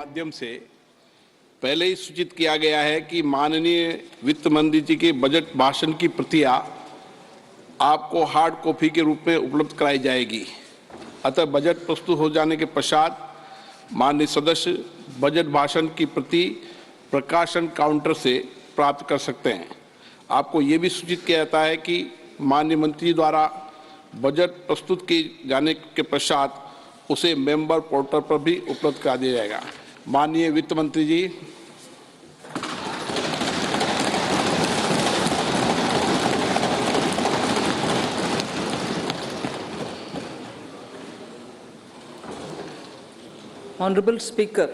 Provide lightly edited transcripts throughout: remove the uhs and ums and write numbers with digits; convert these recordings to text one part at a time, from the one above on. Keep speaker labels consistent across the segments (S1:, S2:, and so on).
S1: माध्यम से पहले ही सूचित किया गया है कि माननीय वित्त मंत्री जी के बजट भाषण की प्रतियां आपको हार्ड कॉपी के रूप में उपलब्ध कराई जाएगी। अतः बजट प्रस्तुत हो जाने के पश्चात माननीय सदस्य बजट भाषण की प्रति प्रकाशन काउंटर से प्राप्त कर सकते हैं। आपको ये भी सूचित किया जाता है कि माननीय मंत्री द्वारा बजट प्रस्तुत किए जाने के पश्चात उसे मेंबर पोर्टल पर भी उपलब्ध करा दिया जाएगा। माननीय वित्त मंत्री जी।
S2: Honorable Speaker,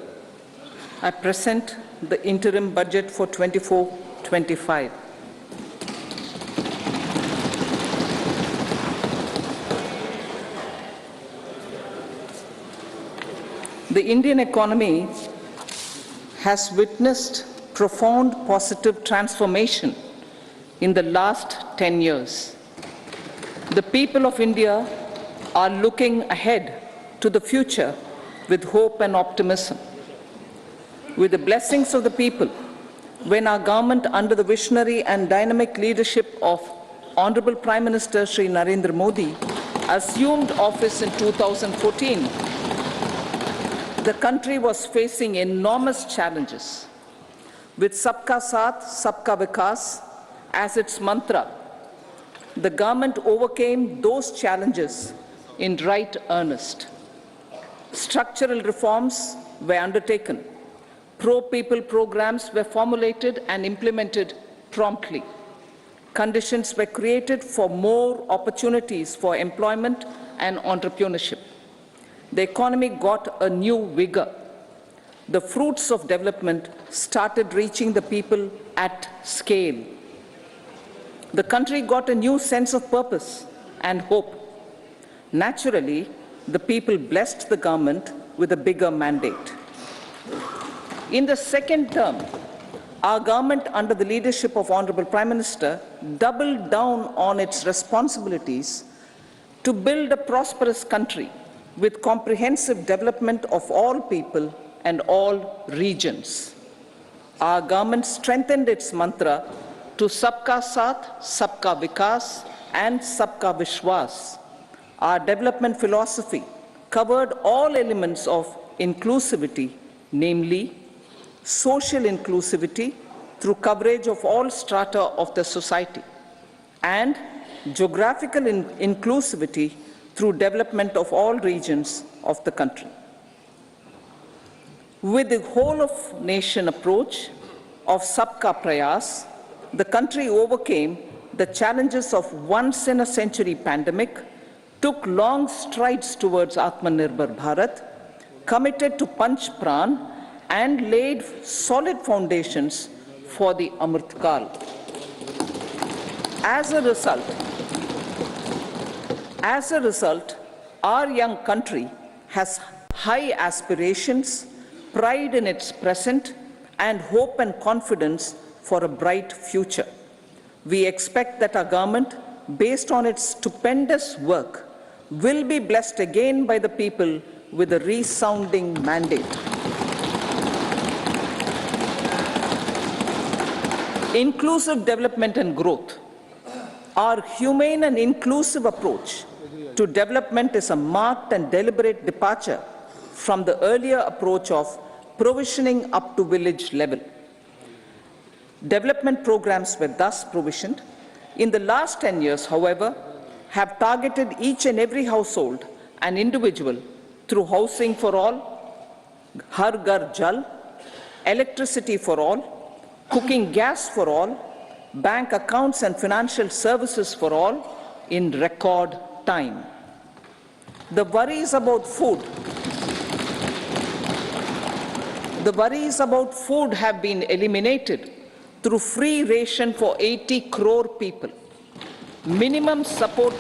S2: I present the interim budget for 24-25. The Indian economy has witnessed profound positive transformation in the last 10 years. The people of India are looking ahead to the future with hope and optimism. With the blessings of the people, when our government under the visionary and dynamic leadership of Honorable Prime Minister Shri Narendra Modi assumed office in 2014, the country was facing enormous challenges. With Sabka Saath, Sabka Vikas as its mantra, the government overcame those challenges in right earnest. Structural reforms were undertaken. Pro-people programs were formulated and implemented promptly. Conditions were created for more opportunities for employment and entrepreneurship. The economy got a new vigor. The fruits of development started reaching the people at scale. The country got a new sense of purpose and hope. Naturally, the people blessed the government with a bigger mandate. In the second term, our government under the leadership of Honorable Prime Minister doubled down on its responsibilities to build a prosperous country with comprehensive development of all people and all regions. Our government strengthened its mantra to Sabka Saath, Sabka Vikas and Sabka Vishwas. Our development philosophy covered all elements of inclusivity, namely social inclusivity through coverage of all strata of the society, and geographical inclusivity through development of all regions of the country. With the whole of nation approach of Sabka Prayas, the country overcame the challenges of once in a century pandemic, took long strides towards Atmanirbhar Bharat, committed to Panch Pran, and laid solid foundations for the Amrit Kal. As a result, our young country has high aspirations, pride in its present, and hope and confidence for a bright future. We expect that our government, based on its stupendous work, will be blessed again by the people with a resounding mandate. Inclusive development and growth. Our humane and inclusive approach to development is a marked and deliberate departure from the earlier approach of provisioning up to village level. Development programs were thus provisioned. In the last 10 years, however, have targeted each and every household and individual through housing for all, Har Ghar Jal, electricity for all, cooking gas for all, bank accounts and financial services for all in record time. The worries about food have been eliminated through free ration for 80 crore people. Minimum support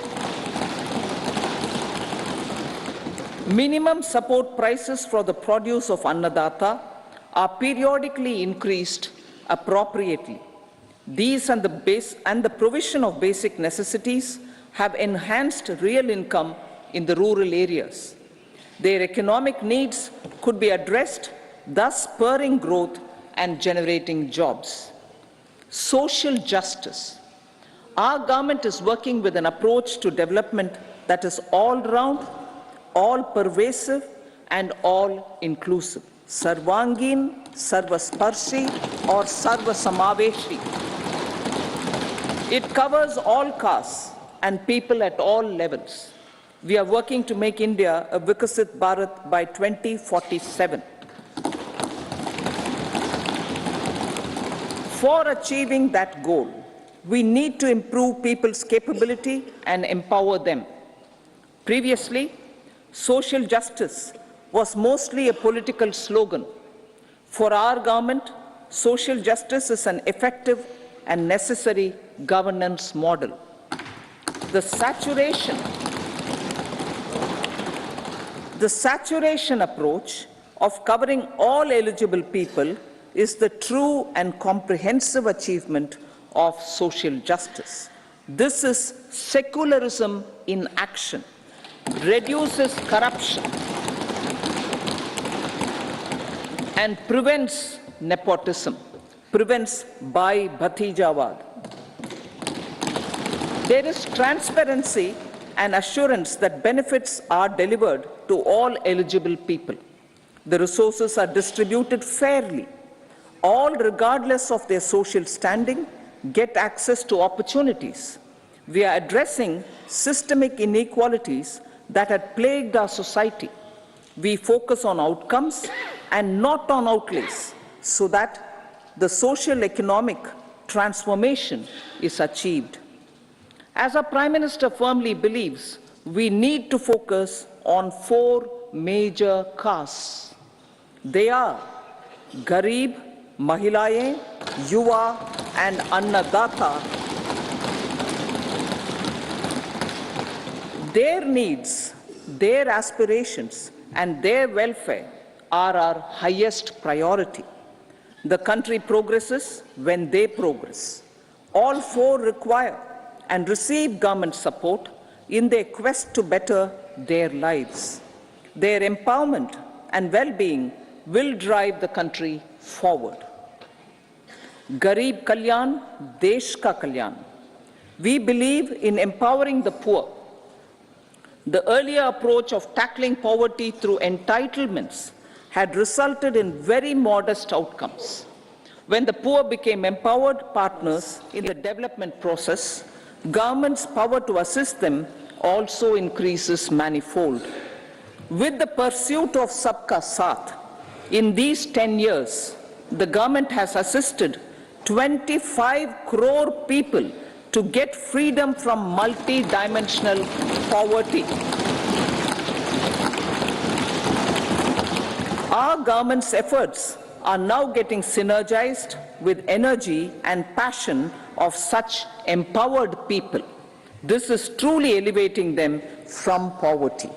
S2: prices for the produce of Annadata are periodically increased appropriately. These and the provision of basic necessities have enhanced real income in the rural areas. Their economic needs could be addressed thus spurring growth and generating jobs. Social justice. Our government is working with an approach to development that is all-round, all-pervasive, and all-inclusive. Sarvangin, Sarvasparshi, or Sarvasamaveshi. It covers all castes and people at all levels. We are working to make India a Vikasit Bharat by 2047. For achieving that goal, we need to improve people's capability and empower them. Previously, social justice was mostly a political slogan. For our government, social justice is an effective and necessary governance model. The saturation approach of covering all eligible people is the true and comprehensive achievement of social justice. This is secularism in action, reduces corruption, and prevents nepotism, prevents Bhai Bhatijawad. There is transparency and assurance that benefits are delivered to all eligible people. The resources are distributed fairly. All, regardless of their social standing, get access to opportunities. We are addressing systemic inequalities that had plagued our society. We focus on outcomes and not on outlays, so that the social economic transformation is achieved. As our Prime Minister firmly believes, we need to focus on 4 major castes. They are Garib, Mahilaye, Yuva, and Annadata. Their needs, their aspirations, and their welfare are our highest priority. The country progresses when they progress. All 4 require and receive government support in their quest to better their lives. Their empowerment and well-being will drive the country forward. Garib Kalyan, Desh Ka Kalyan. We believe in empowering the poor. The earlier approach of tackling poverty through entitlements had resulted in very modest outcomes. When the poor became empowered partners in the development process, government's power to assist them also increases manifold. With the pursuit of Sabka Saath, in these 10 years, the government has assisted 25 crore people to get freedom from multi-dimensional poverty. Our government's efforts are now getting synergized with energy and passion of such empowered people. This is truly elevating them from poverty.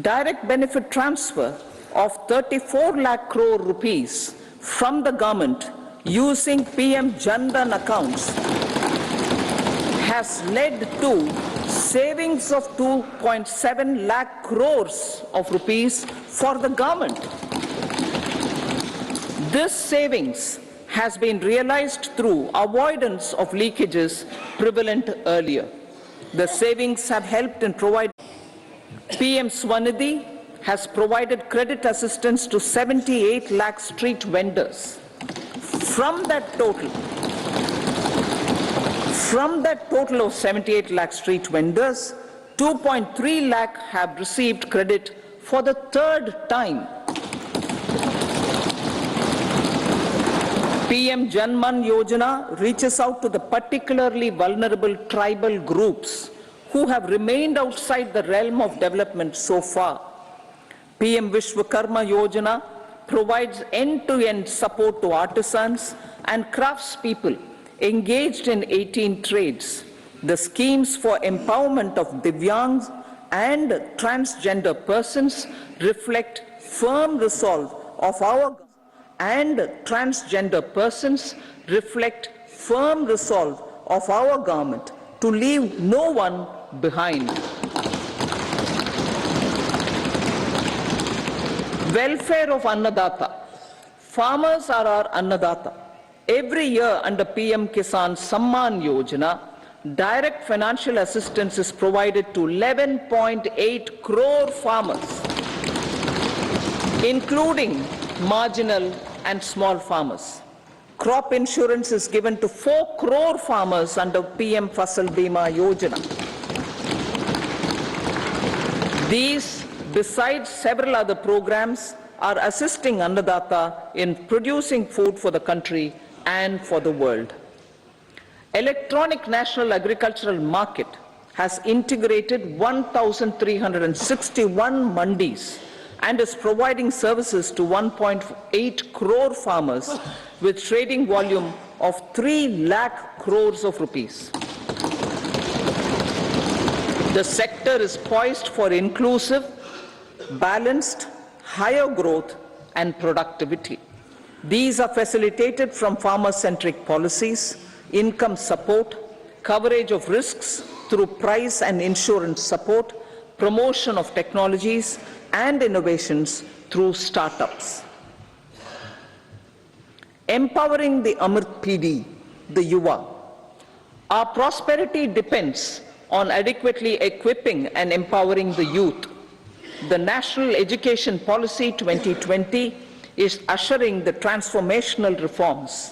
S2: Direct benefit transfer of 34 lakh crore rupees from the government using PM Jan Dhan accounts has led to savings of 2.7 lakh crores of rupees for the government. This savings has been realized through avoidance of leakages prevalent earlier. The savings have helped in providing. PM Swanidhi has provided credit assistance to 78 lakh street vendors. From that total of 78 lakh street vendors, 2.3 lakh have received credit for the 3rd time. PM Janman Yojana reaches out to the particularly vulnerable tribal groups who have remained outside the realm of development so far. PM Vishwakarma Yojana provides end-to-end support to artisans and craftspeople engaged in 18 trades. The schemes for empowerment of Divyangs and transgender persons reflect firm resolve of our government to leave no one behind. Welfare of Annadata. Farmers are our Annadata. Every year under PM Kisan Samman Yojana, direct financial assistance is provided to 11.8 crore farmers, including marginal and small farmers. Crop insurance is given to 4 crore farmers under PM Fasal Bima Yojana. These, besides several other programs, are assisting Annadata in producing food for the country and for the world. Electronic National Agricultural Market has integrated 1,361 mandis and is providing services to 1.8 crore farmers with trading volume of 3 lakh crores of rupees. The sector is poised for inclusive, balanced, higher growth and productivity. These are facilitated from farmer-centric policies, income support, coverage of risks through price and insurance support, promotion of technologies and innovations through startups. Empowering the Amrit PD, the Yuva. Our prosperity depends on adequately equipping and empowering the youth. The National Education Policy 2020 is ushering the transformational reforms.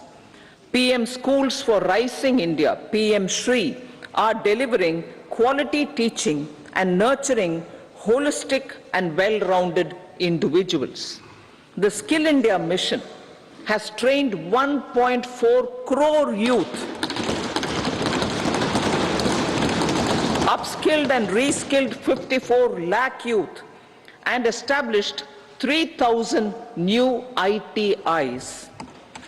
S2: PM Schools for Rising India, PM Shri, are delivering quality teaching and nurturing holistic and well-rounded individuals. The Skill India mission has trained 1.4 crore youth, upskilled and reskilled 54 lakh youth, and established 3,000 new ITIs.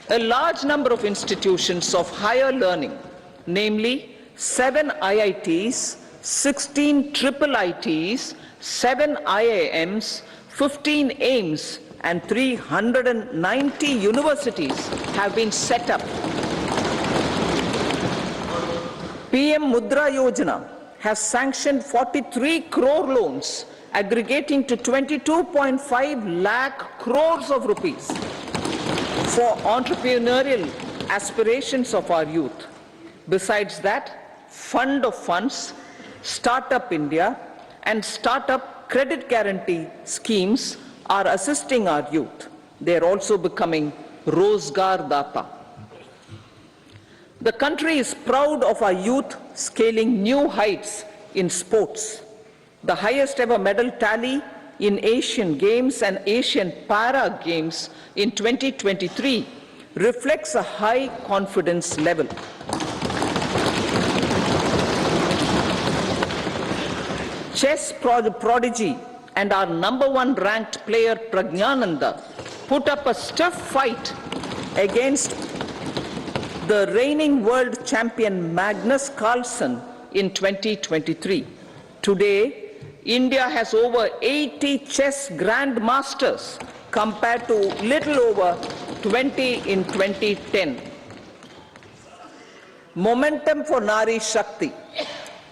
S2: A large number of institutions of higher learning, namely 7 IITs, 16 triple ITs, 7 IIMs, 15 AIMS, and 390 universities have been set up. PM Mudra Yojana has sanctioned 43 crore loans aggregating to 22.5 lakh crores of rupees for entrepreneurial aspirations of our youth. Besides that, Fund of Funds, Startup India, and Startup Credit Guarantee schemes are assisting our youth. They are also becoming Rozgar Data. The country is proud of our youth scaling new heights in sports. The highest ever medal tally in Asian Games and Asian Para Games in 2023 reflects a high confidence level. Chess prodigy and our #1 ranked player Prajnananda put up a stiff fight against the reigning world champion Magnus Carlsen in 2023. Today, India has over 80 chess grandmasters compared to little over 20 in 2010. Momentum for Nari Shakti.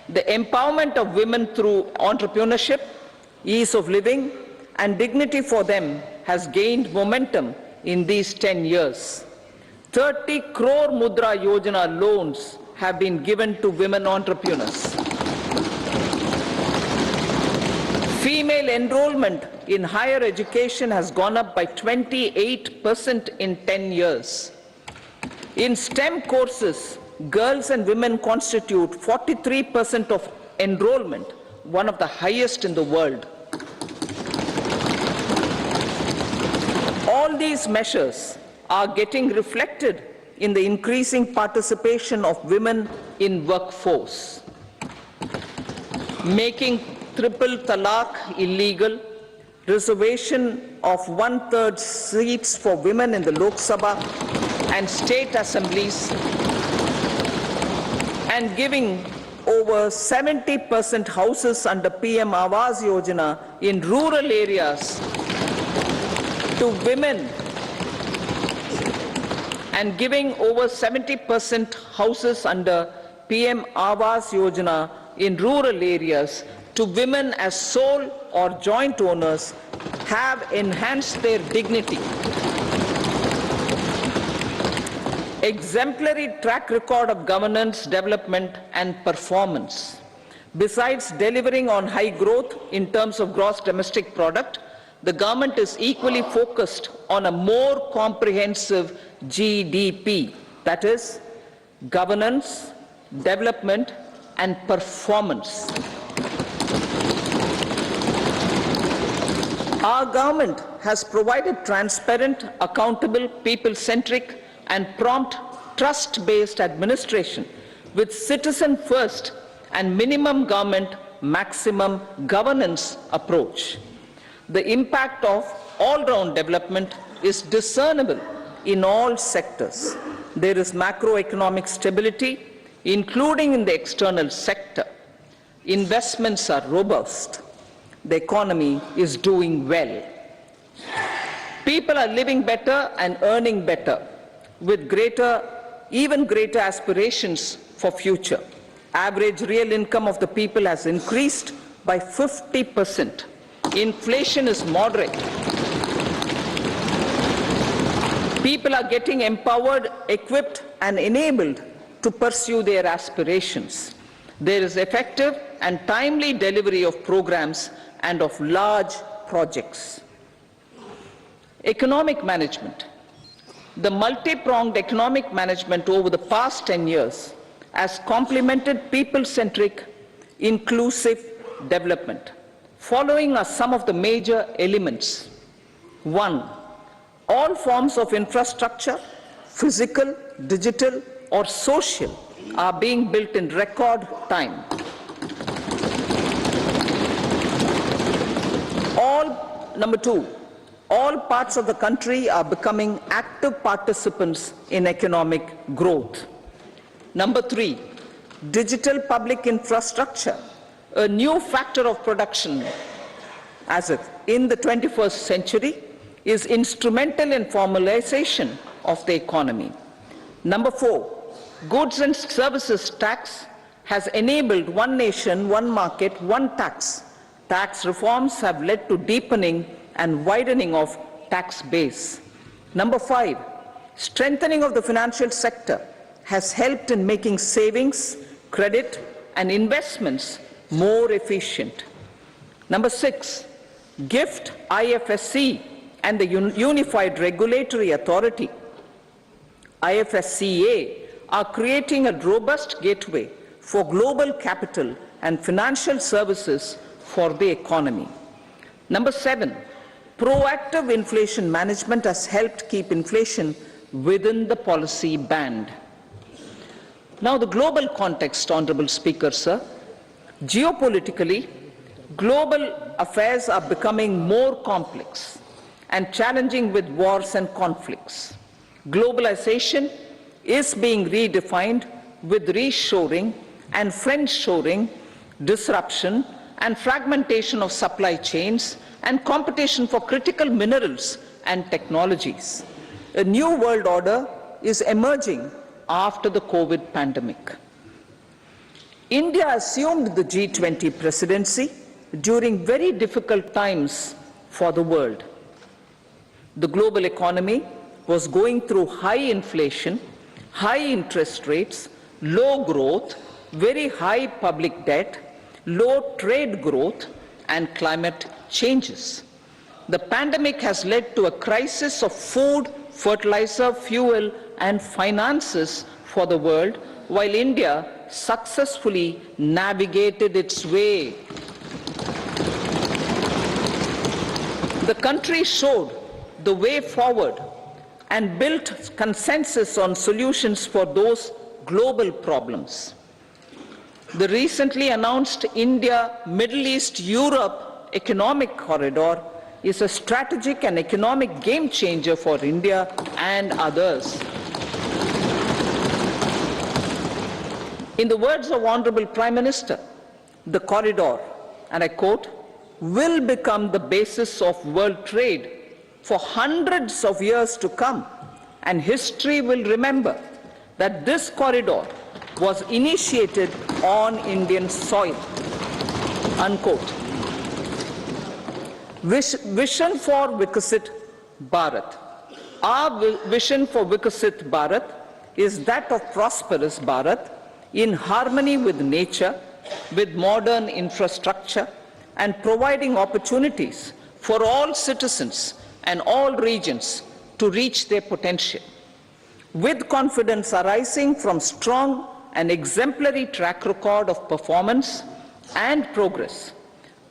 S2: The empowerment of women through entrepreneurship, ease of living, and dignity for them has gained momentum in these 10 years. 30 crore Mudra Yojana loans have been given to women entrepreneurs. Female enrollment in higher education has gone up by 28% in 10 years. In STEM courses, girls and women constitute 43% of enrollment, one of the highest in the world. All these measures are getting reflected in the increasing participation of women in workforce. Making triple talaq illegal, reservation of 1/3 seats for women in the Lok Sabha and state assemblies, and giving over 70% houses under PM Awas Yojana in rural areas to women, and giving over 70% houses under PM Awas Yojana in rural areas to women as sole or joint owners have enhanced their dignity. Exemplary track record of governance, development, and performance. Besides delivering on high growth in terms of gross domestic product, the government is equally focused on a more comprehensive GDP, that is, governance, development, and performance. Our government has provided transparent, accountable, people-centric, and prompt, trust-based administration with citizen-first and minimum government, maximum governance approach. The impact of all-round development is discernible in all sectors. There is macroeconomic stability, including in the external sector. Investments are robust. The economy is doing well. People are living better and earning better, with even greater aspirations for future. Average real income of the people has increased by 50%. Inflation is moderate. People are getting empowered, equipped, and enabled to pursue their aspirations. There is effective and timely delivery of programs and of large projects. Economic management. The multi-pronged economic management over the past 10 years has complemented people-centric, inclusive development. Following are some of the major elements. 1. All forms of infrastructure, physical, digital, or social, are being built in record time. Number 2, all parts of the country are becoming active participants in economic growth. Number 3, digital public infrastructure, a new factor of production in the 21st century, is instrumental in formalization of the economy. Number 4, goods and services tax has enabled one nation, one market, one tax. Tax reforms have led to deepening and widening of tax base. Number 5, strengthening of the financial sector has helped in making savings, credit, and investments more efficient. Number 6, GIFT, IFSC, and the Unified Regulatory Authority, IFSCA, are creating a robust gateway for global capital and financial services for the economy. Number 7, proactive inflation management has helped keep inflation within the policy band. Now the global context, Honorable Speaker, sir. Geopolitically, global affairs are becoming more complex and challenging with wars and conflicts. Globalization is being redefined with reshoring and friendshoring, disruption and fragmentation of supply chains, and competition for critical minerals and technologies. A new world order is emerging after the COVID pandemic. India assumed the G20 presidency during very difficult times for the world. The global economy was going through high inflation, high interest rates, low growth, very high public debt, low trade growth, and climate changes. The pandemic has led to a crisis of food, fertilizer, fuel, and finances for the world, while India successfully navigated its way. The country showed the way forward and built consensus on solutions for those global problems. The recently announced India-Middle East-Europe economic corridor is a strategic and economic game changer for India and others. In the words of Honorable Prime Minister, the corridor, and I quote, will become the basis of world trade for hundreds of years to come, and history will remember that this corridor was initiated on Indian soil, unquote. Vision for Vikasit Bharat. Our vision for Vikasit Bharat is that of prosperous Bharat in harmony with nature, with modern infrastructure, and providing opportunities for all citizens and all regions to reach their potential. With confidence arising from strong and exemplary track record of performance and progress,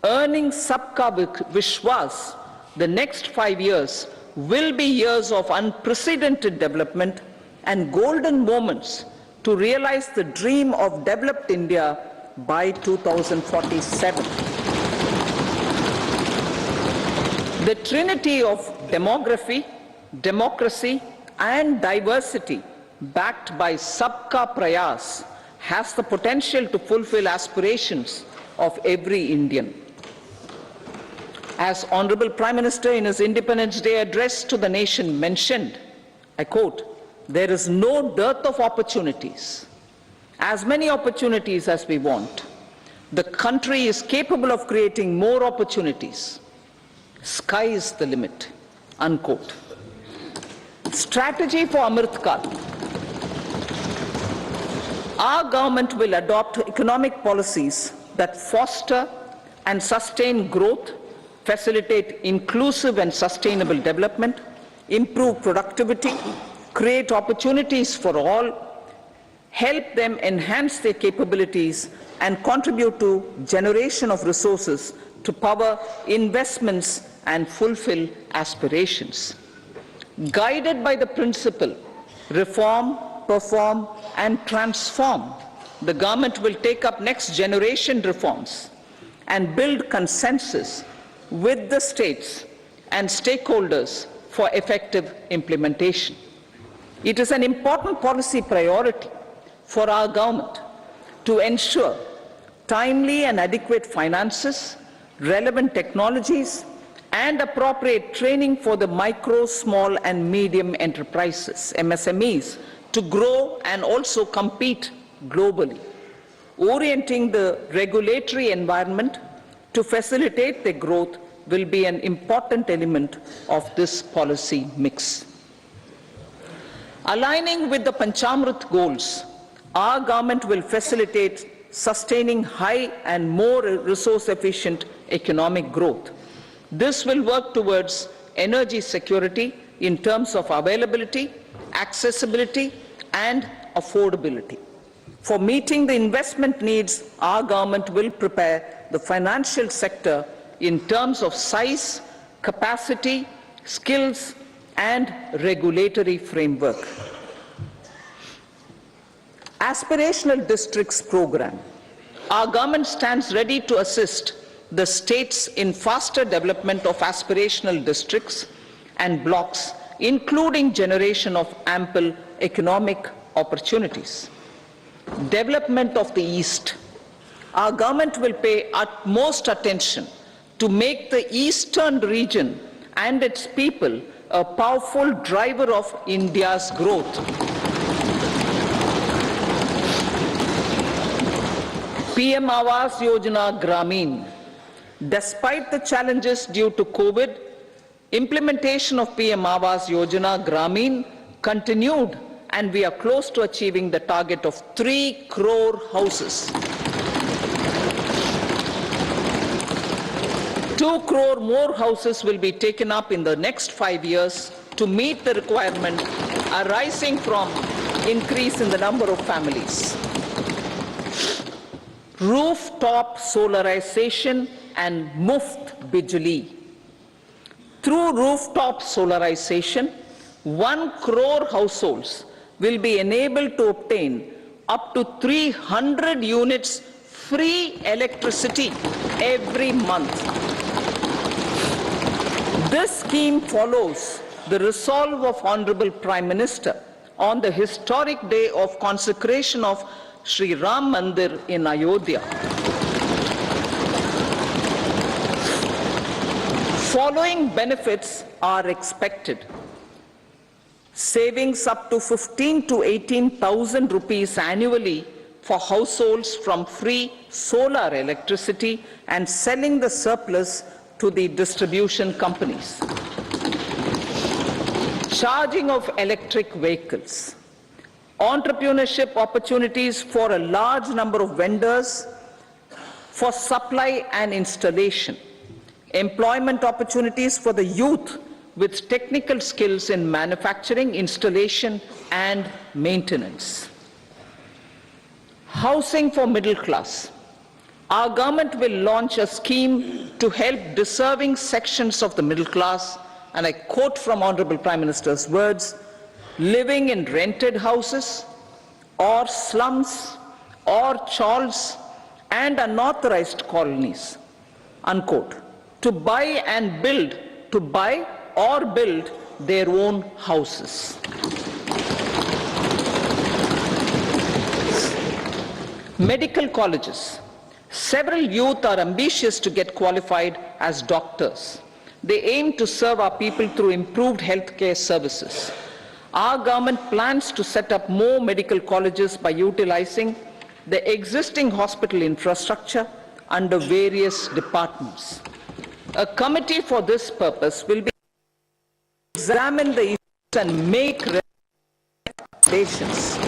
S2: earning Sabka Vishwas, the next 5 years will be years of unprecedented development and golden moments to realize the dream of developed India by 2047. The trinity of demography, democracy, and diversity backed by Sabka Prayas has the potential to fulfill aspirations of every Indian. As Honorable Prime Minister in his Independence Day address to the nation mentioned, I quote, "There is no dearth of opportunities, as many opportunities as we want. The country is capable of creating more opportunities. Sky is the limit," unquote. Strategy for Amrit Kal. Our government will adopt economic policies that foster and sustain growth, facilitate inclusive and sustainable development, improve productivity, create opportunities for all, help them enhance their capabilities, and contribute to generation of resources to power investments and fulfill aspirations. Guided by the principle, reform, perform, and transform, the government will take up next generation reforms and build consensus with the states and stakeholders for effective implementation. It is an important policy priority for our government to ensure timely and adequate finances, relevant technologies, and appropriate training for the micro, small, and medium enterprises, MSMEs, to grow and also compete globally. Orienting the regulatory environment to facilitate their growth will be an important element of this policy mix. Aligning with the Panchamrit goals, our government will facilitate sustaining high and more resource-efficient economic growth. This will work towards energy security in terms of availability, accessibility, and affordability. For meeting the investment needs, our government will prepare the financial sector in terms of size, capacity, skills, and regulatory framework. Aspirational Districts Program. Our government stands ready to assist the states in faster development of aspirational districts and blocks, including generation of ample economic opportunities. Development of the East. Our government will pay utmost attention to make the eastern region and its people a powerful driver of India's growth. PM Awas Yojana Gramin. Despite the challenges due to COVID, implementation of PM Awas Yojana Gramin continued, and we are close to achieving the target of 3 crore houses. 2 crore more houses will be taken up in the next 5 years to meet the requirement arising from increase in the number of families. Rooftop solarization and Muft Bijli. Through rooftop solarization, 1 crore households will be enabled to obtain up to 300 units free electricity every month. This scheme follows the resolve of Honorable Prime Minister on the historic day of consecration of Sri Ram Mandir in Ayodhya. Following benefits are expected. Savings up to 15 to 18,000 rupees annually for households from free solar electricity and selling the surplus to the distribution companies. Charging of electric vehicles. Entrepreneurship opportunities for a large number of vendors for supply and installation. Employment opportunities for the youth with technical skills in manufacturing, installation, and maintenance. Housing for middle class. Our government will launch a scheme to help deserving sections of the middle class, and I quote from Honorable Prime Minister's words, living in rented houses or slums or chawls and unauthorized colonies, unquote, to buy or build their own houses. Medical colleges. Several youth are ambitious to get qualified as doctors. They aim to serve our people through improved healthcare services. Our government plans to set up more medical colleges by utilizing the existing hospital infrastructure under various departments. A committee for this purpose will be examine the issues and make recommendations.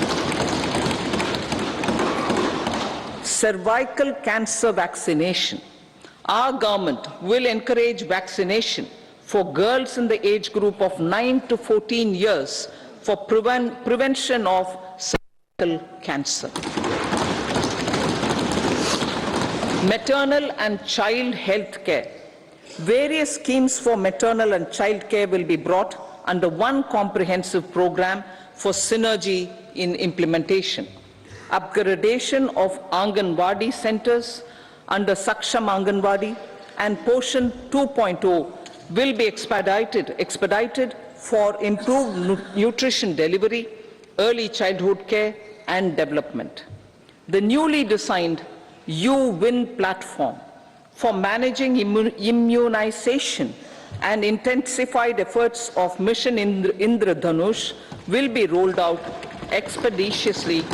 S2: Cervical cancer vaccination. Our government will encourage vaccination for girls in the age group of 9 to 14 years for prevention of cervical cancer. Maternal and child health care. Various schemes for maternal and child care will be brought under one comprehensive program for synergy in implementation. Upgradation of Anganwadi centers under Saksham Anganwadi and Poshan 2.0 will be expedited for improved nutrition delivery, early childhood care and development. The newly designed U-Win platform for managing immunization and intensified efforts of Mission Indradhanush will be rolled out expeditiously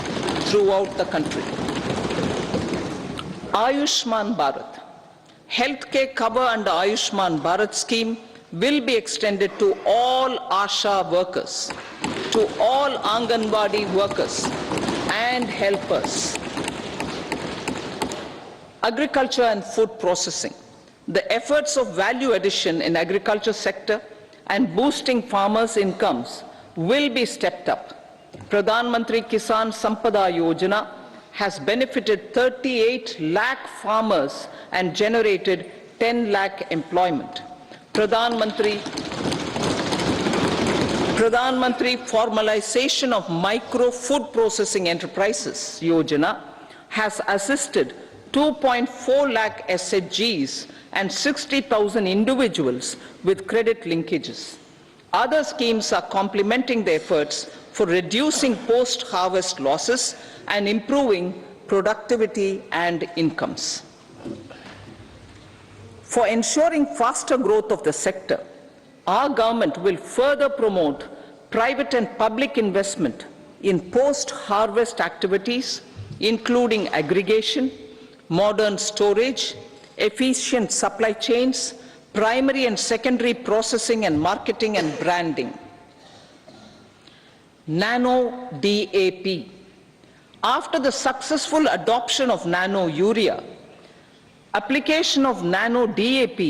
S2: throughout the country. Ayushman Bharat. Healthcare cover under Ayushman Bharat scheme will be extended to all ASHA workers, to all Anganwadi workers and helpers. Agriculture and food processing. The efforts of value addition in agriculture sector and boosting farmers' incomes will be stepped up. Pradhan Mantri Kisan Sampada Yojana has benefited 38 lakh farmers and generated 10 lakh employment. Pradhan Mantri formalization of micro food processing enterprises Yojana has assisted 2.4 lakh SHGs and 60,000 individuals with credit linkages. Other schemes are complementing the efforts for reducing post-harvest losses and improving productivity and incomes. For ensuring faster growth of the sector, our government will further promote private and public investment in post-harvest activities, including aggregation, modern storage, efficient supply chains, primary and secondary processing and marketing and branding. Nano DAP. After the successful adoption of nano urea, application of nano DAP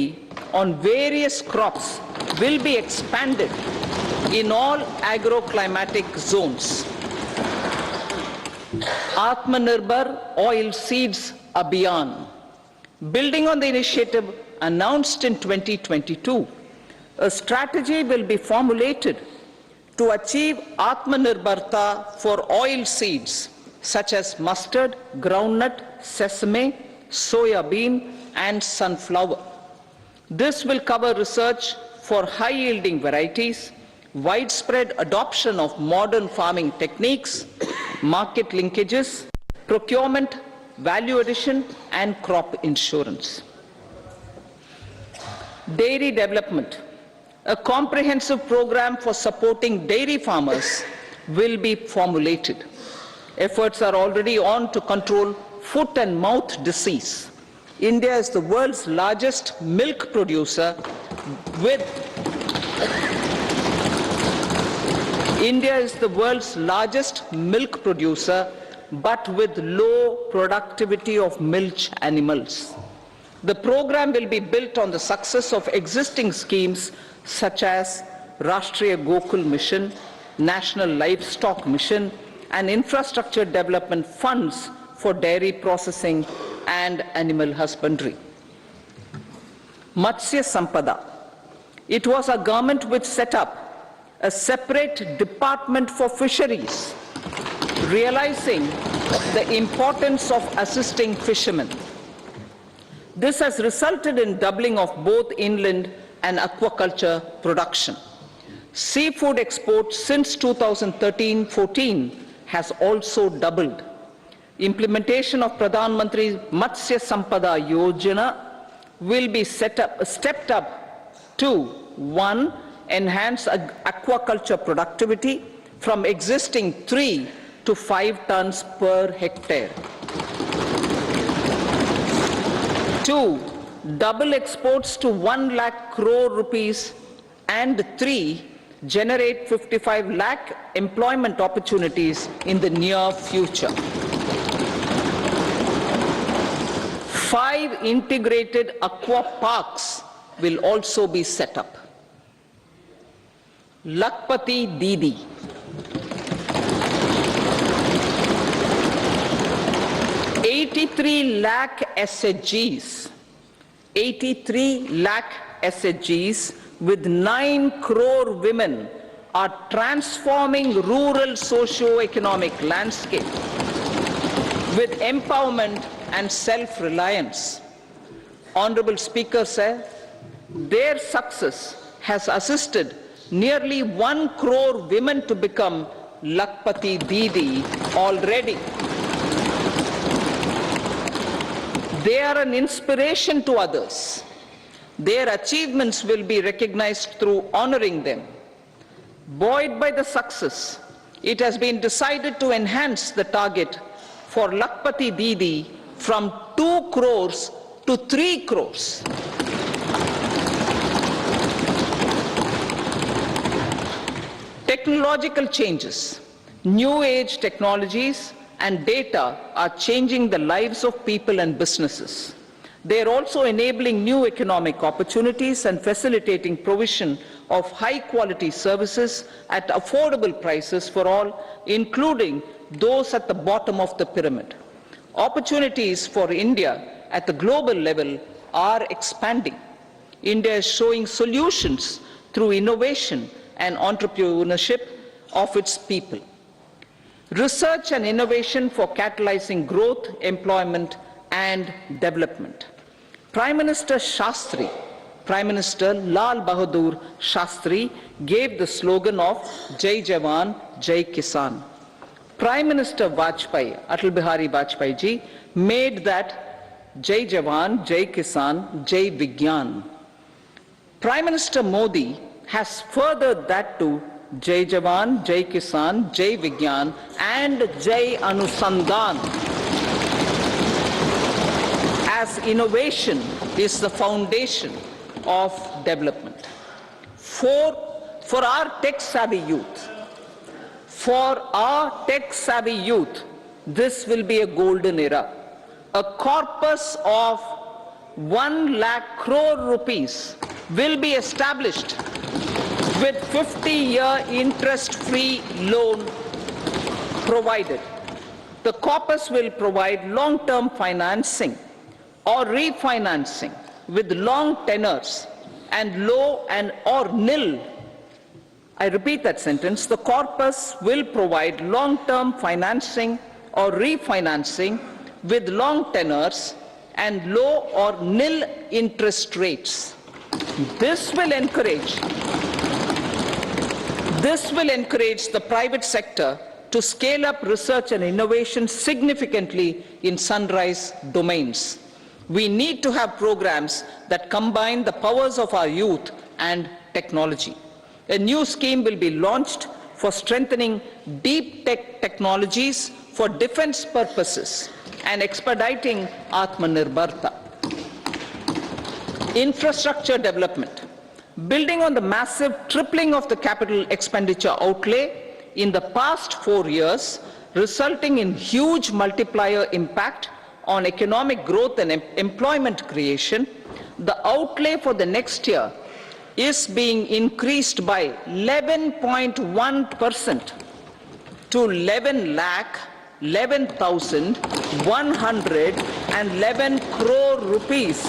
S2: on various crops will be expanded in all agroclimatic zones. Atmanirbhar Oil Seeds Abhiyan. Building on the initiative announced in 2022, a strategy will be formulated to achieve Atmanirbharta for oil seeds such as mustard, groundnut, sesame, soya bean, and sunflower. This will cover research for high-yielding varieties, widespread adoption of modern farming techniques, market linkages, procurement, value addition, and crop insurance. Dairy development. A comprehensive program for supporting dairy farmers will be formulated. Efforts are already on to control foot and mouth disease, India is the world's largest milk producer with India is the world's largest milk producer, but with low productivity of milch animals. The program will be built on the success of existing schemes such as Rashtriya Gokul Mission, National Livestock Mission, and infrastructure development funds for dairy processing and animal husbandry. Matsya Sampada. It was our government which set up a separate department for fisheries, realizing the importance of assisting fishermen. This has resulted in doubling of both inland and aquaculture production. Seafood exports since 2013-14 has also doubled. Implementation of Pradhan Mantri Matsya Sampada Yojana will be stepped up to 1. Enhance aquaculture productivity from existing 3 to 5 tons per hectare. 2. Double exports to 1 lakh crore rupees, and 3. Generate 55 lakh employment opportunities in the near future. 5 integrated aqua parks will also be set up. Lakpati Didi. 83 lakh SHGs. 83 lakh SHGs with 9 crore women are transforming rural socio-economic landscape with empowerment and self-reliance. Honorable Speaker said, their success has assisted nearly 1 crore women to become Lakpati Didi already. They are an inspiration to others. Their achievements will be recognized through honoring them. Buoyed by the success, it has been decided to enhance the target for Lakpati Didi from 2 crores to 3 crores. Technological changes, new age technologies and data are changing the lives of people and businesses. They are also enabling new economic opportunities and facilitating provision of high quality services at affordable prices for all, including those at the bottom of the pyramid. Opportunities for India at the global level are expanding. India is showing solutions through innovation and entrepreneurship of its people. Research and innovation for catalyzing growth, employment, and development. Prime Minister Shastri, Prime Minister Lal Bahadur Shastri gave the slogan of Jai Jawan, Jai Kisan. Prime Minister Vajpayee, Atal Bihari Vajpayee ji, made that Jai Jawan, Jai Kisan, Jai Vigyan. Prime Minister Modi has furthered that to Jai Jawan, Jai Kisan, Jai Vigyan, and Jai Anusandhan, as innovation is the foundation of development. For our tech-savvy youth, this will be a golden era. A corpus of 1 lakh crore rupees will be established with 50-year interest-free loan provided. The corpus will provide long-term financing or refinancing with long tenors and low and or nil. I repeat that sentence. The corpus will provide long-term financing or refinancing with long tenors and low or nil interest rates. This will encourage the private sector to scale up research and innovation significantly in sunrise domains. We need to have programs that combine the powers of our youth and technology. A new scheme will be launched for strengthening deep tech technologies for defense purposes and expediting Atmanirbharta. Infrastructure development. Building on the massive tripling of the capital expenditure outlay in the past 4 years, resulting in huge multiplier impact on economic growth and employment creation, the outlay for the next year is being increased by 11.1% to 11,111 crore rupees.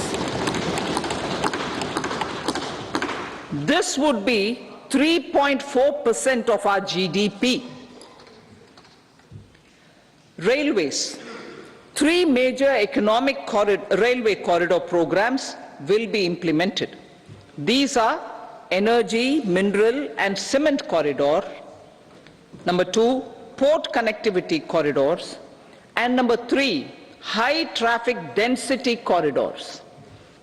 S2: This would be 3.4% of our GDP. Railways. 3 major economic railway corridor programs will be implemented. These are energy, mineral and cement corridor. Number 2, port connectivity corridors. And number 3, high traffic density corridors.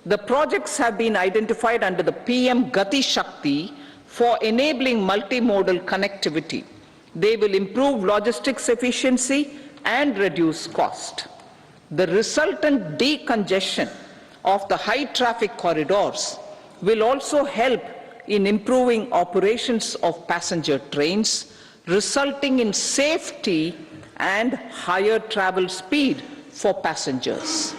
S2: The projects have been identified under the PM Gati Shakti for enabling multimodal connectivity. They will improve logistics efficiency and reduce cost. The resultant decongestion of the high traffic corridors will also help in improving operations of passenger trains, resulting in safety and higher travel speed for passengers.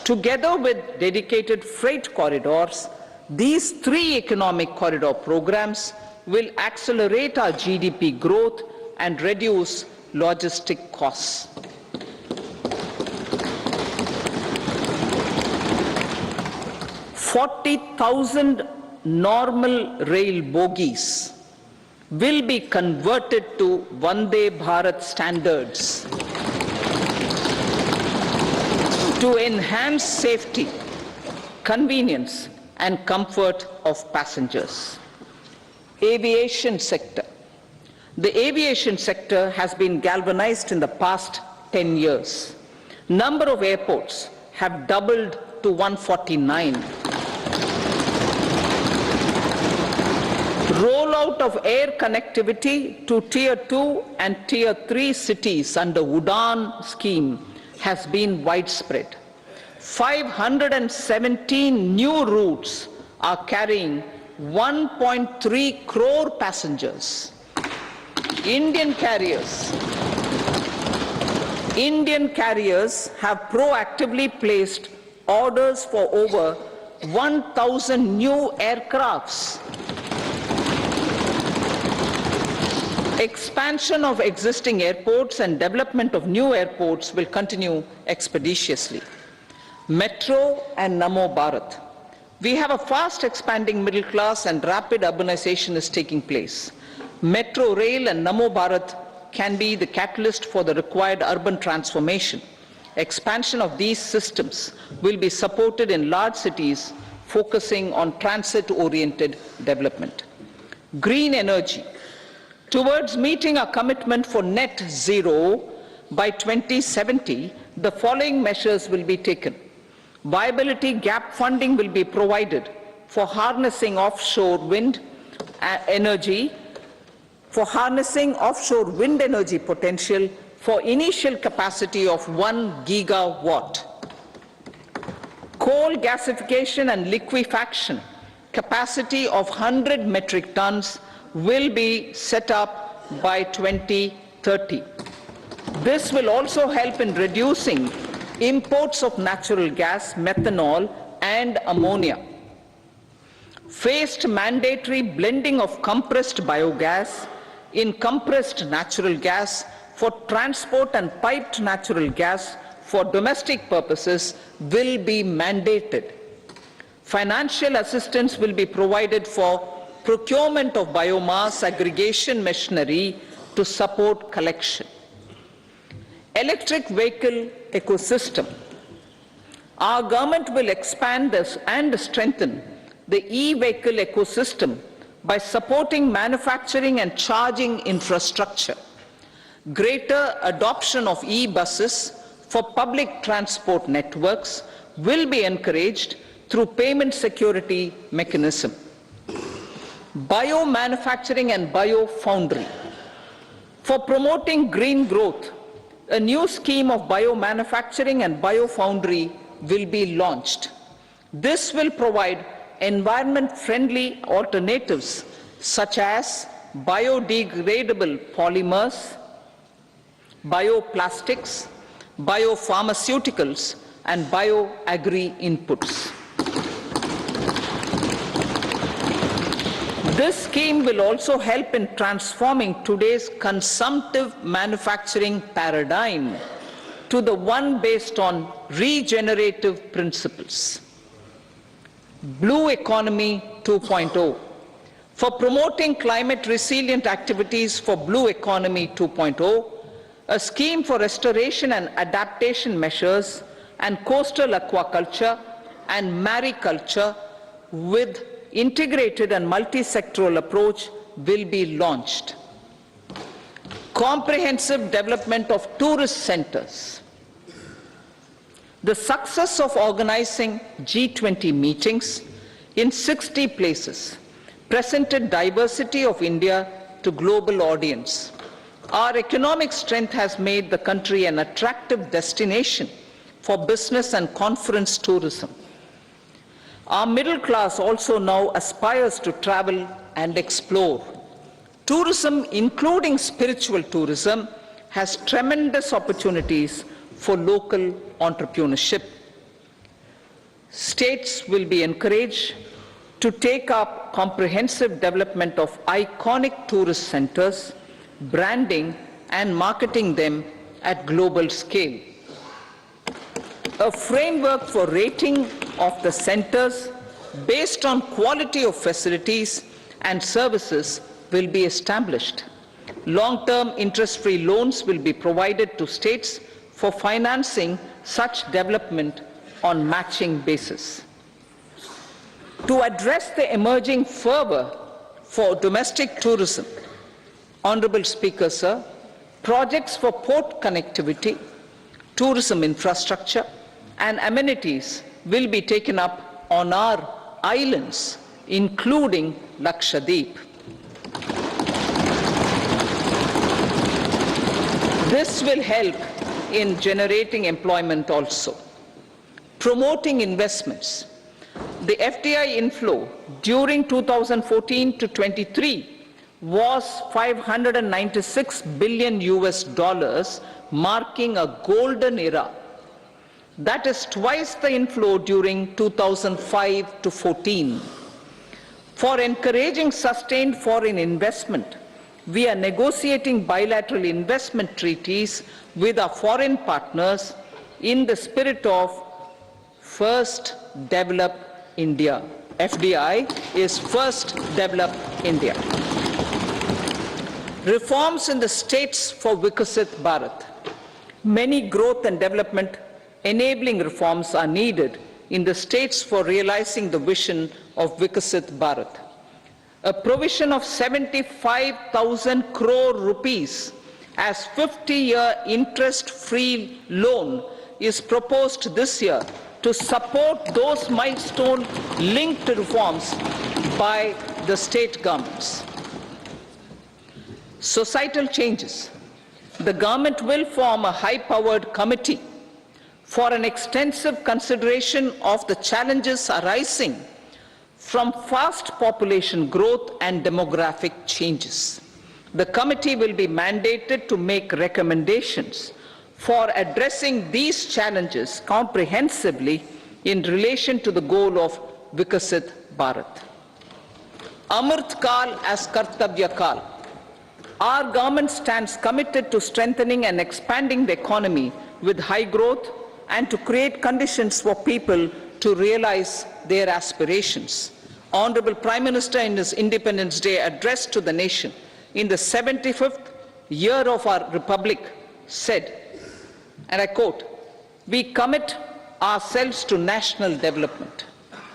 S2: Together with dedicated freight corridors, these 3 economic corridor programs will accelerate our GDP growth and reduce logistic costs. $40,000 normal rail bogies will be converted to Vande Bharat standards to enhance safety, convenience and comfort of passengers. Aviation sector. The aviation sector has been galvanized in the past 10 years. Number of airports have doubled to 149. Rollout of air connectivity to Tier 2 and Tier 3 cities under UDAN scheme has been widespread. 517 new routes are carrying 1.3 crore passengers. Indian carriers have proactively placed orders for over 1,000 new aircrafts. Expansion of existing airports and development of new airports will continue expeditiously. Metro and Namo Bharat. We have a fast expanding middle class and rapid urbanization is taking place. Metro rail and Namo Bharat can be the catalyst for the required urban transformation. Expansion of these systems will be supported in large cities focusing on transit-oriented development. Green energy. Towards meeting our commitment for net zero by 2070, the following measures will be taken. Viability gap funding will be provided for harnessing offshore wind energy, potential for initial capacity of 1 gigawatt. Coal gasification and liquefaction capacity of 100 metric tons will be set up by 2030. This will also help in reducing imports of natural gas, methanol, and ammonia. Phased mandatory blending of compressed biogas in compressed natural gas for transport and piped natural gas for domestic purposes will be mandated. Financial assistance will be provided for procurement of biomass aggregation machinery to support collection. Electric vehicle ecosystem. Our government will expand this and strengthen the e-vehicle ecosystem by supporting manufacturing and charging infrastructure. Greater adoption of e-buses for public transport networks will be encouraged through payment security mechanism. Biomanufacturing and biofoundry. For promoting green growth, a new scheme of biomanufacturing and biofoundry will be launched. This will provide environment-friendly alternatives such as biodegradable polymers, bioplastics, biopharmaceuticals, and bioagri inputs. This scheme will also help in transforming today's consumptive manufacturing paradigm to the one based on regenerative principles. Blue Economy 2.0. For promoting climate-resilient activities for Blue Economy 2.0, a scheme for restoration and adaptation measures and coastal aquaculture and mariculture with integrated and multi-sectoral approach will be launched. Comprehensive development of tourist centers. The success of organizing G20 meetings in 60 places presented diversity of India to global audience. Our economic strength has made the country an attractive destination for business and conference tourism. Our middle class also now aspires to travel and explore. Tourism, including spiritual tourism, has tremendous opportunities for local entrepreneurship. States will be encouraged to take up comprehensive development of iconic tourist centers, branding and marketing them at global scale. A framework for rating of the centers based on quality of facilities and services will be established. Long-term interest-free loans will be provided to states for financing such development on matching basis. To address the emerging fervor for domestic tourism, Honorable Speaker, sir, projects for port connectivity, tourism infrastructure, and amenities will be taken up on our islands, including Lakshadweep. This will help in generating employment also. Promoting investments. The FDI inflow during 2014 to 23 was $596 billion, marking a golden era. That is twice the inflow during 2005 to 14. For encouraging sustained foreign investment, we are negotiating bilateral investment treaties with our foreign partners in the spirit of First Develop India. FDI is First Develop India. Reforms in the states for Vikasit Bharat. Many growth and development enabling reforms are needed in the states for realizing the vision of Vikasit Bharat. A provision of 75,000 crore rupees as 50-year interest-free loan is proposed this year to support those milestone-linked reforms by the state governments. Societal changes. The government will form a high-powered committee for an extensive consideration of the challenges arising from fast population growth and demographic changes. The committee will be mandated to make recommendations for addressing these challenges comprehensively in relation to the goal of Vikasit Bharat. Amrit Kal as Kartavya Kal. Our government stands committed to strengthening and expanding the economy with high growth and to create conditions for people to realize their aspirations. Honorable Prime Minister, in his Independence Day address to the nation in the 75th year of our Republic, said, and I quote, "We commit ourselves to national development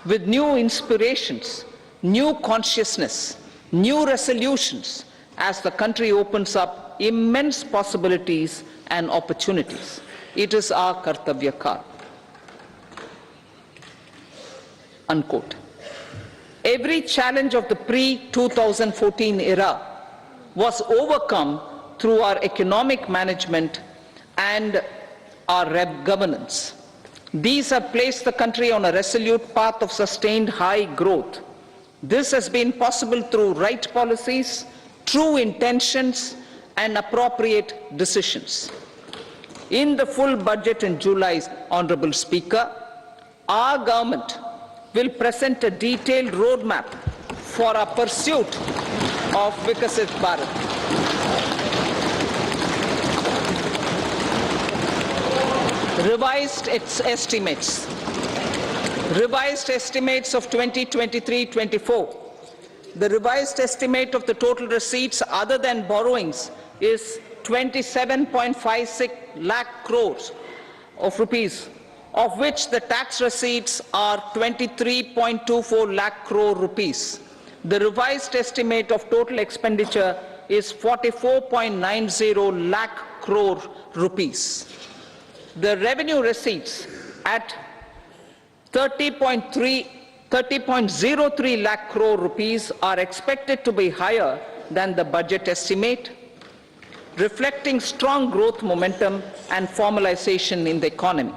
S2: with new inspirations, new consciousness, new resolutions as the country opens up immense possibilities and opportunities. It is our Kartavya Kal." Unquote. Every challenge of the pre-2014 era was overcome through our economic management and our governance. These have placed the country on a resolute path of sustained high growth. This has been possible through right policies, true intentions, and appropriate decisions. In the full budget in July, Honorable Speaker, our government will present a detailed roadmap for our pursuit of Vikasit Bharat. Revised estimates of 2023-24. The revised estimate of the total receipts other than borrowings is 27.56 lakh crores of rupees, of which the tax receipts are 23.24 lakh crore rupees. The revised estimate of total expenditure is 44.90 lakh crore rupees. The revenue receipts at 30.03 lakh crore rupees are expected to be higher than the budget estimate, reflecting strong growth momentum and formalization in the economy.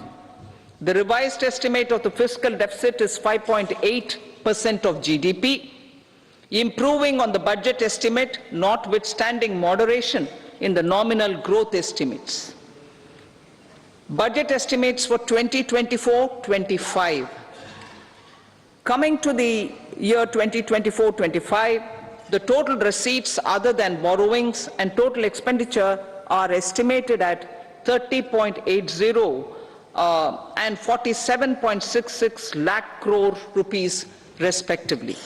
S2: The revised estimate of the fiscal deficit is 5.8% of GDP, improving on the budget estimate, notwithstanding moderation in the nominal growth estimates. Budget estimates for 2024-25. Coming to the year 2024-25, the total receipts other than borrowings and total expenditure are estimated at 30.80 and 47.66 lakh crore rupees respectively.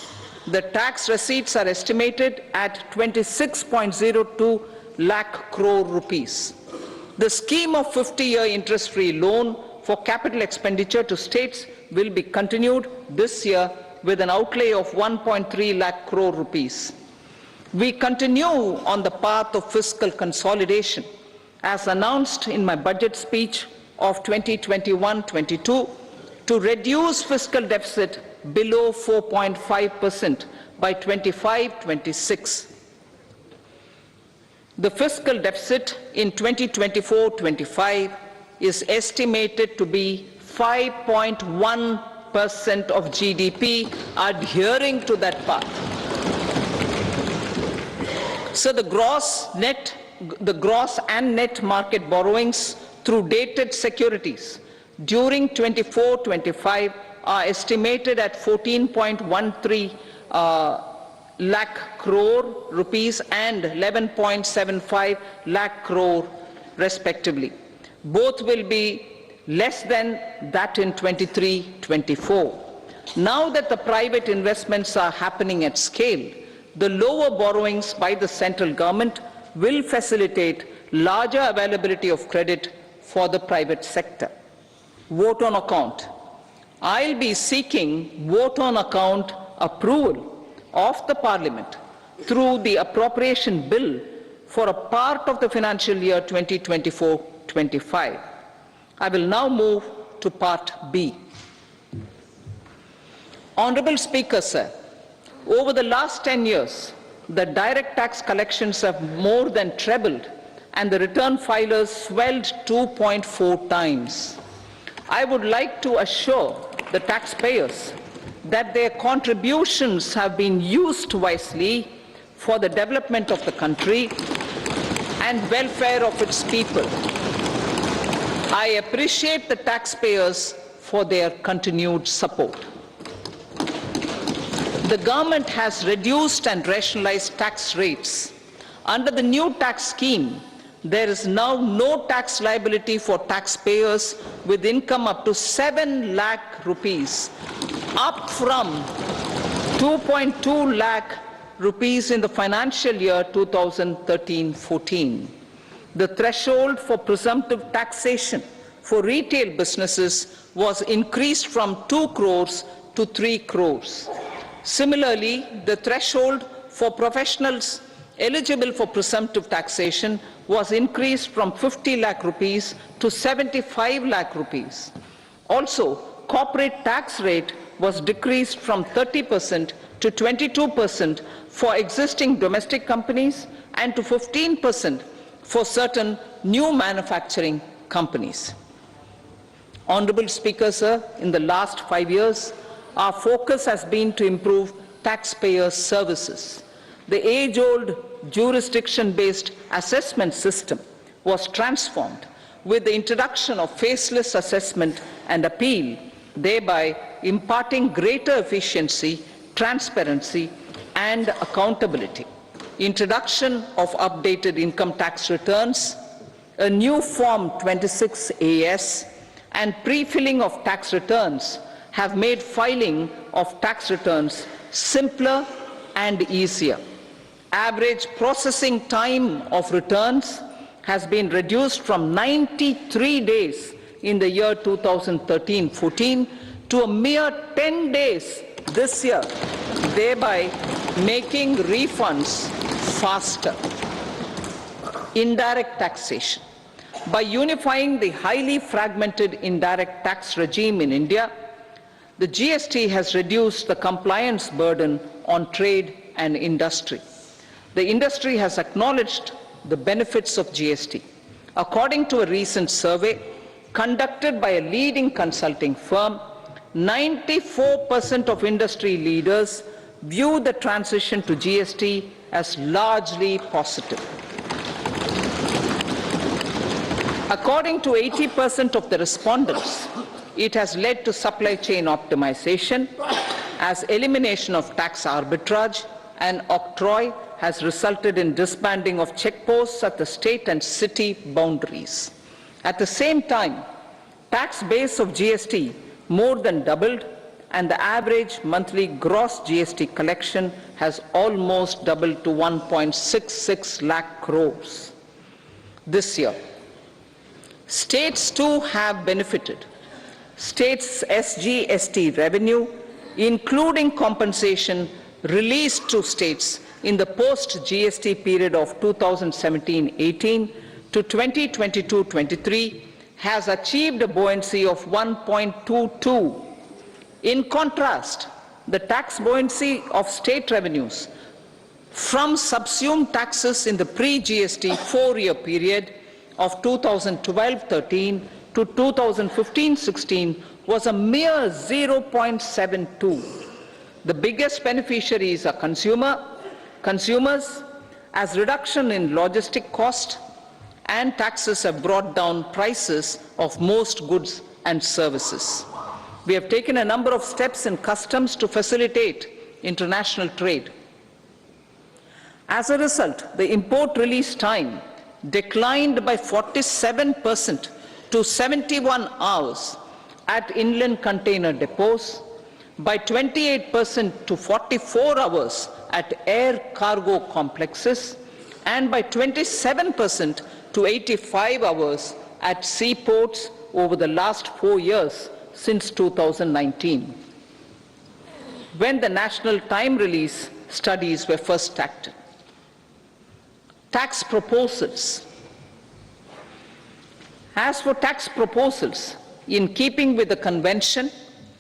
S2: The tax receipts are estimated at 26.02 lakh crore rupees. The scheme of 50-year interest-free loan for capital expenditure to states will be continued this year with an outlay of 1.3 lakh crore rupees. We continue on the path of fiscal consolidation, as announced in my budget speech of 2021-22, to reduce fiscal deficit below 4.5% by 25-26. The fiscal deficit in 2024-25 is estimated to be 5.1% of GDP, adhering to that path. So the gross and net market borrowings through dated securities during 24-25 are estimated at 14.13 lakh crore rupees and 11.75 lakh crore respectively. Both will be less than that in 23-24. Now that the private investments are happening at scale, the lower borrowings by the central government will facilitate larger availability of credit for the private sector. Vote on account. I'll be seeking vote on account approval of the Parliament through the appropriation bill for a part of the financial year 2024-25. I will now move to Part B. Honorable Speaker, sir, over the last 10 years, the direct tax collections have more than trebled and the return filers swelled 2.4 times. I would like to assure the taxpayers that their contributions have been used wisely for the development of the country and welfare of its people. I appreciate the taxpayers for their continued support. The government has reduced and rationalized tax rates. Under the new tax scheme, there is now no tax liability for taxpayers with income up to 7 lakh rupees, up from 2.2 lakh rupees in the financial year 2013-14. The threshold for presumptive taxation for retail businesses was increased from 2 crores to 3 crores. Similarly, the threshold for professionals eligible for presumptive taxation was increased from 50 lakh rupees to 75 lakh rupees. Also, corporate tax rate was decreased from 30% to 22% for existing domestic companies and to 15% for certain new manufacturing companies. Honorable Speaker, sir, in the last 5 years, our focus has been to improve taxpayer services. The age-old jurisdiction-based assessment system was transformed with the introduction of faceless assessment and appeal, thereby imparting greater efficiency, transparency, and accountability. Introduction of updated income tax returns, a new Form 26AS, and pre-filling of tax returns have made filing of tax returns simpler and easier. Average processing time of returns has been reduced from 93 days in the year 2013-14 to a mere 10 days this year, thereby making refunds faster. Indirect taxation. By unifying the highly fragmented indirect tax regime in India, the GST has reduced the compliance burden on trade and industry. The industry has acknowledged the benefits of GST. According to a recent survey conducted by a leading consulting firm, 94% of industry leaders view the transition to GST as largely positive. According to 80% of the respondents, it has led to supply chain optimization, as elimination of tax arbitrage and octroi has resulted in disbanding of checkposts at the state and city boundaries. At the same time, tax base of GST more than doubled, and the average monthly gross GST collection has almost doubled to 1.66 lakh crores this year. States too have benefited. States' SGST revenue, including compensation released to states in the post-GST period of 2017-18 to 2022-23, has achieved a buoyancy of 1.22. In contrast, the tax buoyancy of state revenues from subsumed taxes in the pre-GST 4-year period of 2012-13 to 2015-16 was a mere 0.72. The biggest beneficiaries are consumers, as reduction in logistic cost and taxes have brought down prices of most goods and services. We have taken a number of steps in customs to facilitate international trade. As a result, the import release time declined by 47% to 71 hours at inland container depots, by 28% to 44 hours at air cargo complexes, and by 27% to 85 hours at seaports over the last 4 years since 2019, when the national time release studies were first started. Tax proposals. As for tax proposals, in keeping with the convention,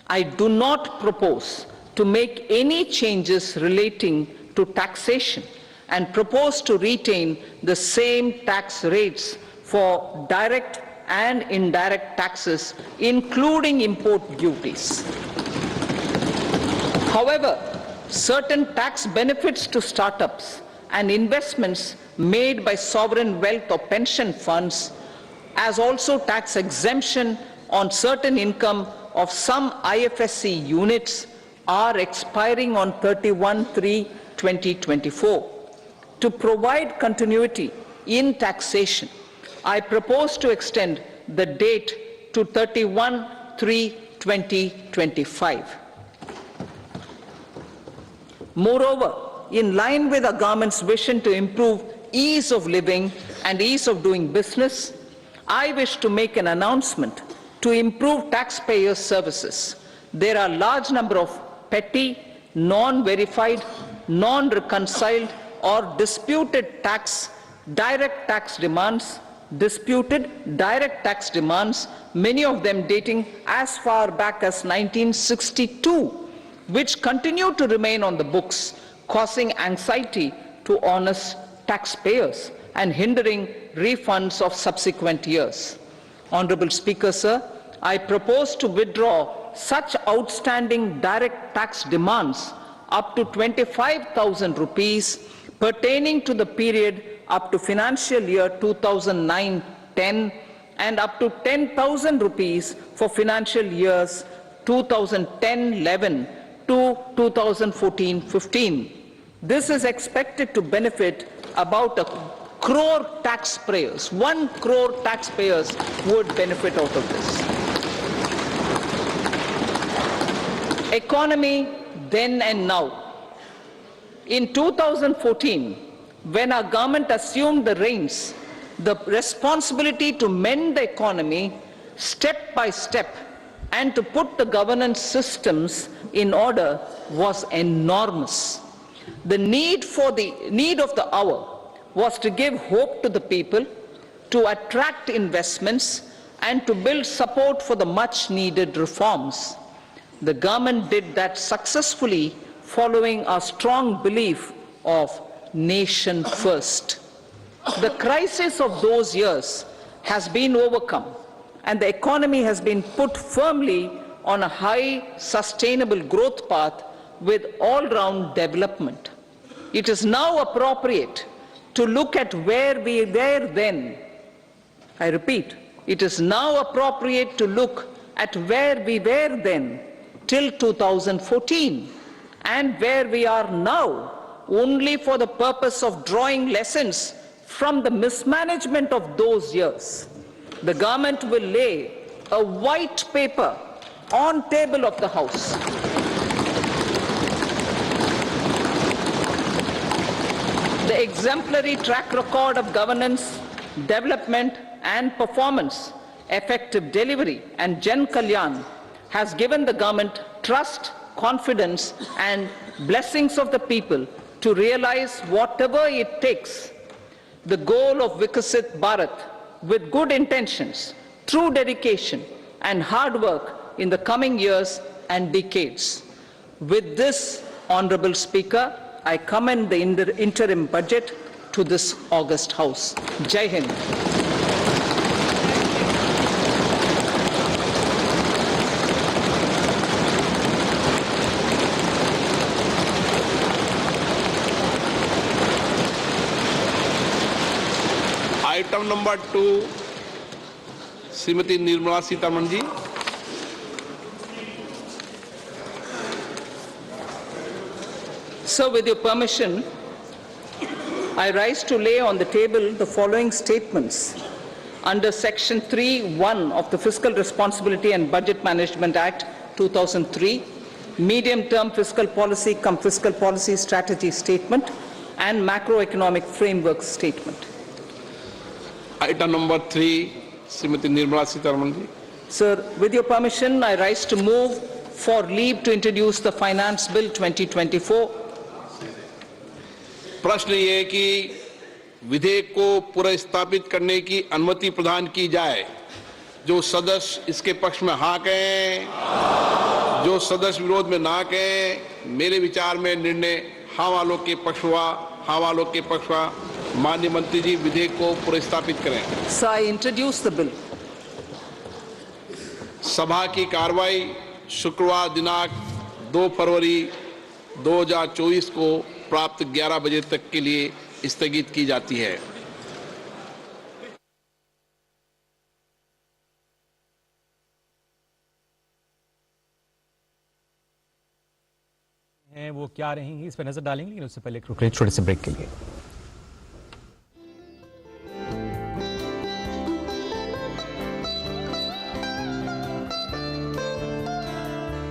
S2: I do not propose to make any changes relating to taxation and propose to retain the same tax rates for direct and indirect taxes, including import duties. However, certain tax benefits to startups and investments made by sovereign wealth or pension funds, as also tax exemption on certain income of some IFSC units, are expiring on 31/3/2024. To provide continuity in taxation, I propose to extend the date to 31/3/2025. Moreover, in line with the government's vision to improve ease of living and ease of doing business, I wish to make an announcement to improve taxpayer services. There are a large number of petty, non-verified, non-reconciled or disputed direct tax demands, many of them dating as far back as 1962, which continue to remain on the books, causing anxiety to honest taxpayers and hindering refunds of subsequent years. Honorable Speaker, sir, I propose to withdraw such outstanding direct tax demands up to 25,000 rupees pertaining to the period up to financial year 2009-10 and up to 10,000 rupees for financial years 2010-11 to 2014-15. This is expected to benefit about 1 crore taxpayers. 1 crore taxpayers would benefit out of this. Economy then and now. In 2014, when our government assumed the reins, the responsibility to mend the economy step by step and to put the governance systems in order was enormous. The need of the hour was to give hope to the people, to attract investments, and to build support for the much needed reforms. The government did that successfully, following our strong belief of nation first. The crisis of those years has been overcome, and the economy has been put firmly on a high, sustainable growth path with all-round development. It is now appropriate to look at where we were then. I repeat, it is now appropriate to look at where we were then till 2014 and where we are now, only for the purpose of drawing lessons from the mismanagement of those years. The government will lay a white paper on table of the House. The exemplary track record of governance, development and performance, effective delivery and Jan Kalyan has given the government trust, confidence and blessings of the people to realize whatever it takes. The goal of Vikasit Bharat with good intentions, true dedication and hard work in the coming years and decades. With this, Honorable Speaker, I commend the interim budget to this august House. Jai Hind.
S1: Item number 2, Srimati Nirmala Sitharaman ji.
S2: So, with your permission, I rise to lay on the table the following statements under Section 3(1) of the Fiscal Responsibility and Budget Management Act 2003, Medium-Term Fiscal Policy cum Fiscal Policy Strategy Statement and Macroeconomic Framework Statement.
S1: Item number 3, Srimati Nirmala Sitharaman ji.
S2: Sir, with your permission, I rise to move for leave to introduce the Finance Bill 2024.
S1: प्रश्न ये है कि विधेयक को पुनर्स्थापित करने की अनुमति प्रदान की जाए। जो सदस्य इसके पक्ष में हाँ कहें, जो सदस्य विरोध में ना कहें, मेरे विचार में निर्णय हाँ वालों के पक्ष हुआ, हाँ वालों के पक्ष हुआ। माननीय मंत्री जी विधेयक को पुनर्स्थापित करें।
S2: So I introduce the bill.
S1: सभा की कार्रवाई शुक्रवार दिनांक 2 फरवरी 2024 को प्राप्त 11 बजे तक के लिए स्थगित की जाती है।
S3: वो क्या रहेंगी इस पर नजर डालेंगे, लेकिन उससे पहले एक छोटे से ब्रेक के लिए